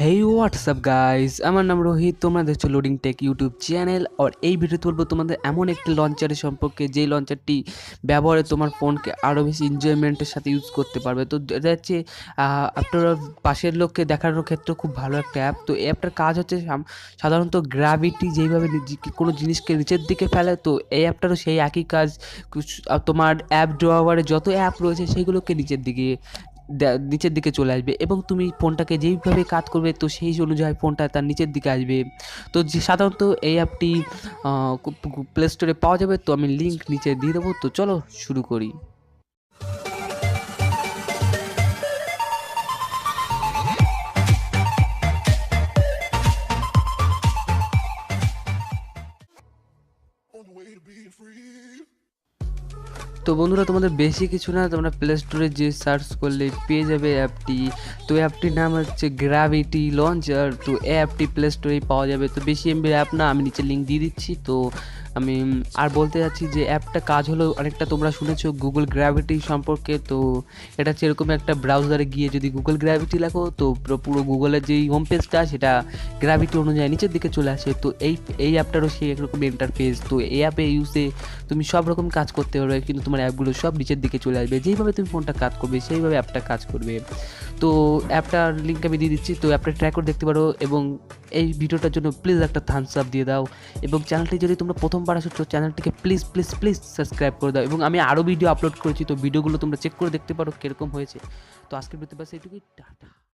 হেই WhatsApp guys, আমার নাম রোহিত। তোমরা দেখছো লোডিং টেক ইউটিউব চ্যানেল। আর এই ভিডিওতে বলবো তোমাদের এমন একটি লঞ্চারের সম্পর্কে, যেই লঞ্চারটি ব্যবহারে তোমার ফোনকে আরও বেশি এনজয়মেন্টের সাথে ইউজ করতে পারবে। তো এটা হচ্ছে আপনার পাশের লোককে দেখানোর ক্ষেত্রে খুব ভালো একটা অ্যাপ। তো এই অ্যাপটার কাজ হচ্ছে সাধারণত গ্র্যাভিটি যেইভাবে কোনো জিনিসকে নিচের দিকে ফেলে, তো এই অ্যাপটারও সেই একই কাজ। তোমার অ্যাপ ড্রয়ারে যত অ্যাপ রয়েছে সেগুলোকে নিচের দিকে চলে আসবে, এবং তুমি ফোনটাকে যেইভাবে কাজ করবে তো সেই অনুযায়ী ফোনটা তার নিচের দিকে আসবে। তো যে সাধারণত এই অ্যাপটি প্লে স্টোরে পাওয়া যাবে। তো আমি লিঙ্ক নিচে দিয়ে দেবো। তো চলো শুরু করি। তো বন্ধুরা, তোমাদের বেশি কিছু না, তোমরা প্লে স্টোরে যে সার্চ করলে পেয়ে যাবে অ্যাপটি। তো অ্যাপটির নাম হচ্ছে গ্র্যাভিটি লঞ্চার। তো এই অ্যাপটি প্লে স্টোরেই পাওয়া যাবে। তো বেশি এমবির অ্যাপ না, আমি নিচে লিঙ্ক দিয়ে দিচ্ছি। তো আমি আর বলতে যাচ্ছি যে অ্যাপটা কাজ হলো অনেকটা, তোমরা শুনেছো গুগল গ্র্যাভিটি সম্পর্কে। তো এটা হচ্ছে এরকম একটা ব্রাউজারে গিয়ে যদি গুগল গ্র্যাভিটি লেখো, তো পুরো গুগলের যেই হোম পেজটা সেটা গ্র্যাভিটি অনুযায়ী নিচের দিকে চলে আসে। তো এই অ্যাপটারও সেই একরকম ইন্টারফেস। তো এই অ্যাপে ইউজে তুমি সব রকম কাজ করতে পারবে, কিন্তু তোমার অ্যাপগুলো সব নিচের দিকে চলে আসবে। যেইভাবে তুমি ফোনটা কাজ করবে সেইভাবে অ্যাপটা কাজ করবে। তো অ্যাপটার লিঙ্ক আমি দিয়ে দিচ্ছি। তো অ্যাপটা ট্রাই করে দেখতে পারো, এবং এই ভিডিওটার জন্য প্লিজ একটা থামস আপ দিয়ে দাও। এবং চ্যানেলটি যদি তোমরা প্রথমবার আসছো, চ্যানেলটিকে প্লিজ প্লিজ প্লিজ সাবস্ক্রাইব করে দাও। এবং আমি আরও ভিডিও আপলোড করেছি, তো ভিডিওগুলো তোমরা চেক করে দেখতে পারো কীরকম হয়েছে। তো আজকের ভিডিওতে বাস এইটুকুই, টাটা।